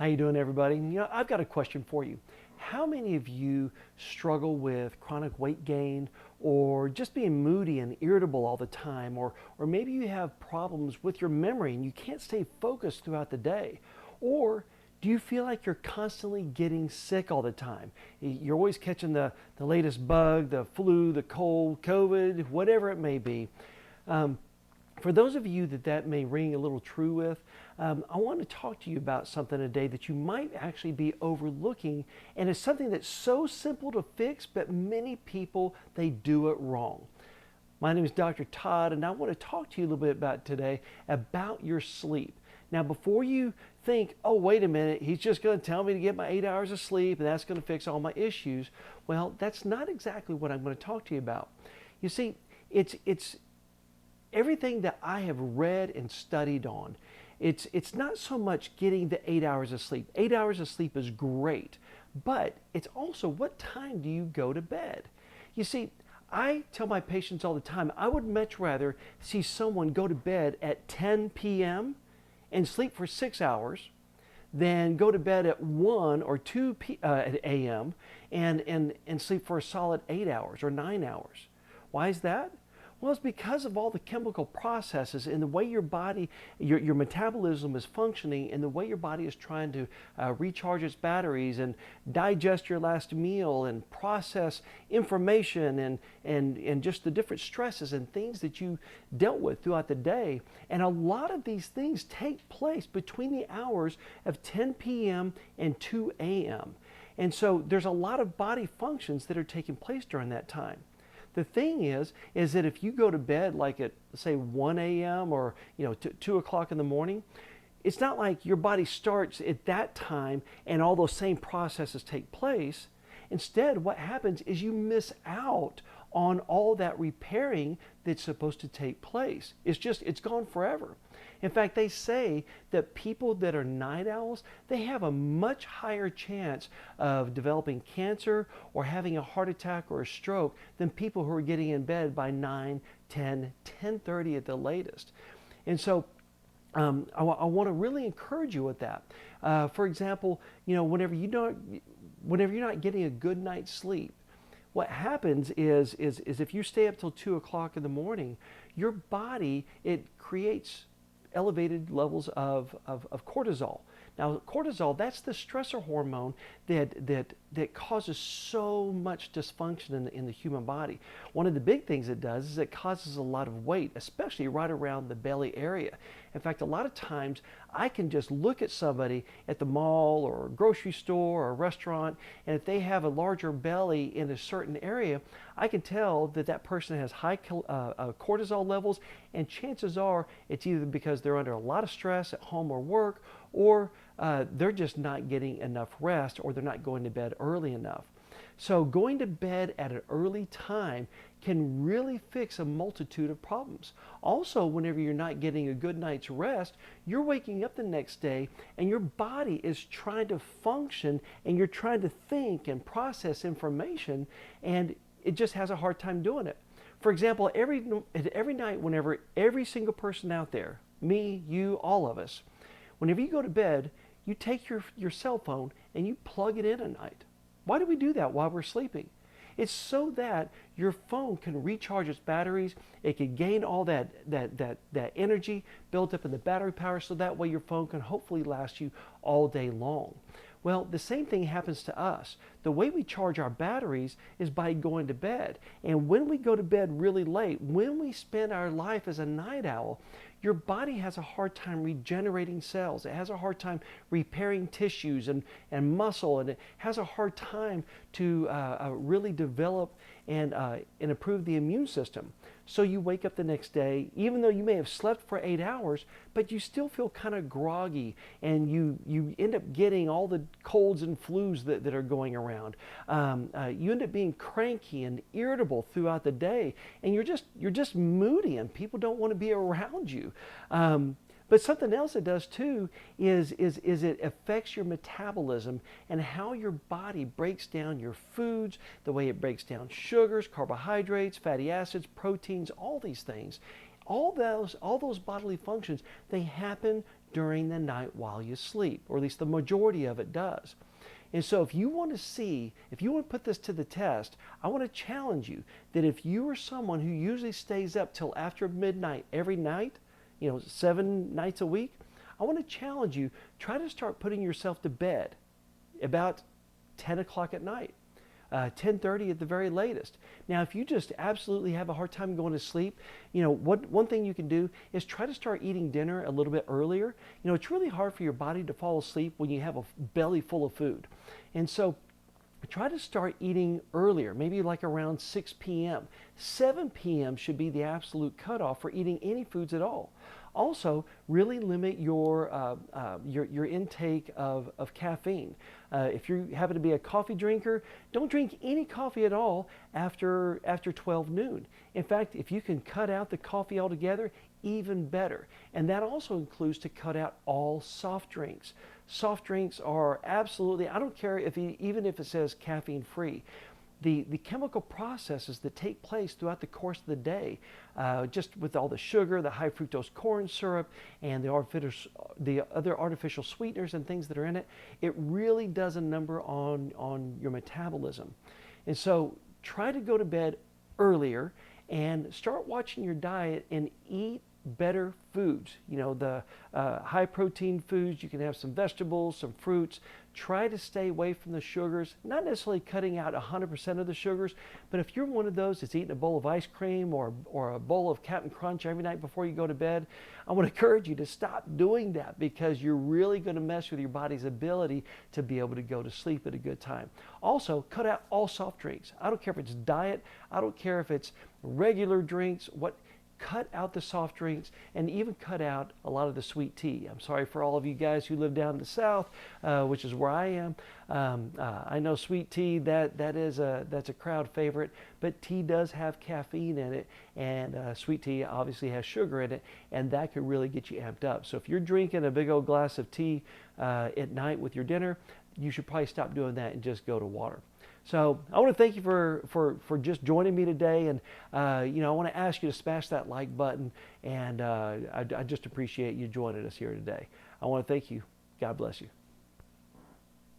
How you doing, everybody? I've got a question for you. How many of you struggle with chronic weight gain or just being moody and irritable all the time, or maybe you have problems with your memory and you can't stay focused throughout the day? Or do you feel like you're constantly getting sick all the time? You're always catching the latest bug, the flu, the cold, COVID, whatever it may be. Um, for those of you that may ring a little true with, I want to talk to you about something today that you might actually be overlooking, and it's something that's so simple to fix, but many people, they do it wrong. My name is Dr. Todd, and I want to talk to you a little bit about today about your sleep. Now, before you think, oh, wait a minute, he's just going to tell me to get my 8 hours of sleep and that's going to fix all my issues. Well, that's not exactly what I'm going to talk to you about. You see, it's everything that I have read and studied on. It's not so much getting the 8 hours of sleep. 8 hours of sleep is great, but it's also what time do you go to bed? You see, I tell my patients all the time, I would much rather see someone go to bed at 10 p.m. and sleep for 6 hours than go to bed at 1 or 2 a.m. and sleep for a solid 8 hours or 9 hours. Why is that? Well, it's because of all the chemical processes and the way your body, your metabolism is functioning, and the way your body is trying to recharge its batteries and digest your last meal and process information and just the different stresses and things that you dealt with throughout the day. And a lot of these things take place between the hours of 10 p.m. and 2 a.m. And so there's a lot of body functions that are taking place during that time. The thing is that if you go to bed like at, say, 1 a.m. or 2 o'clock in the morning, it's not like your body starts at that time and all those same processes take place. Instead, what happens is you miss out on all that repairing that's supposed to take place. It's gone forever. In fact, they say that people that are night owls, they have a much higher chance of developing cancer or having a heart attack or a stroke than people who are getting in bed by 9, 10, 10:30 at the latest. And so I want to really encourage you with that. For example, whenever you're not getting a good night's sleep, what happens is if you stay up till 2 o'clock in the morning, your body, it creates elevated levels of cortisol. Now, cortisol, that's the stressor hormone that causes so much dysfunction in the human body. One of the big things it does is it causes a lot of weight, especially right around the belly area. In fact, a lot of times I can just look at somebody at the mall or a grocery store or a restaurant, and if they have a larger belly in a certain area, I can tell that that person has high cortisol levels, and chances are it's either because they're under a lot of stress at home or work, or they're just not getting enough rest, or they're not going to bed early enough. So going to bed at an early time can really fix a multitude of problems. Also, whenever you're not getting a good night's rest, you're waking up the next day and your body is trying to function and you're trying to think and process information, and it just has a hard time doing it. For example, every night, whenever every single person out there, me, you, all of us, whenever you go to bed, you take your cell phone and you plug it in at night. Why do we do that while we're sleeping? It's so that your phone can recharge its batteries. It can gain all that energy built up in the battery power, so that way your phone can hopefully last you all day long. Well, the same thing happens to us. The way we charge our batteries is by going to bed. And when we go to bed really late, when we spend our life as a night owl, your body has a hard time regenerating cells. It has a hard time repairing tissues and muscle, and it has a hard time to really develop and improve the immune system. So you wake up the next day, even though you may have slept for 8 hours, but you still feel kind of groggy, and you end up getting all the colds and flus that are going around. You end up being cranky and irritable throughout the day, and you're just moody, and people don't want to be around you. But something else it does too is it affects your metabolism and how your body breaks down your foods, the way it breaks down sugars, carbohydrates, fatty acids, proteins, all these things. All those bodily functions, they happen during the night while you sleep, or at least the majority of it does. And so if you want to put this to the test, I want to challenge you that if you are someone who usually stays up till after midnight every night, 7 nights a week, I want to challenge you, try to start putting yourself to bed about 10 o'clock at night. 10:30 at the very latest. Now, if you just absolutely have a hard time going to sleep, one thing you can do is try to start eating dinner a little bit earlier. It's really hard for your body to fall asleep when you have a belly full of food. And so try to start eating earlier, maybe like around 6 p.m. 7 p.m. should be the absolute cutoff for eating any foods at all. Also, really limit your intake of caffeine. If you happen to be a coffee drinker, don't drink any coffee at all after 12 noon. In fact, if you can cut out the coffee altogether, even better. And that also includes to cut out all soft drinks. Soft drinks are absolutely, I don't care even if it says caffeine free. The chemical processes that take place throughout the course of the day, just with all the sugar, the high fructose corn syrup, and the other artificial sweeteners and things that are in it, it really does a number on your metabolism. And so try to go to bed earlier and start watching your diet and eat better foods. The high protein foods, you can have some vegetables, some fruits. Try to stay away from the sugars, not necessarily cutting out 100% of the sugars, but if you're one of those that's eating a bowl of ice cream or a bowl of Captain Crunch every night before you go to bed, I want to encourage you to stop doing that, because you're really going to mess with your body's ability to be able to go to sleep at a good time. Also, cut out all soft drinks. I don't care if it's diet, I don't care if it's regular drinks, cut out the soft drinks, and even cut out a lot of the sweet tea. I'm sorry for all of you guys who live down in the South, which is where I am. I know sweet tea, that's a crowd favorite, but tea does have caffeine in it, and sweet tea obviously has sugar in it, and that could really get you amped up. So if you're drinking a big old glass of tea at night with your dinner, you should probably stop doing that and just go to water. So I want to thank you for just joining me today, and I want to ask you to smash that like button, and I just appreciate you joining us here today. I want to thank you. God bless you.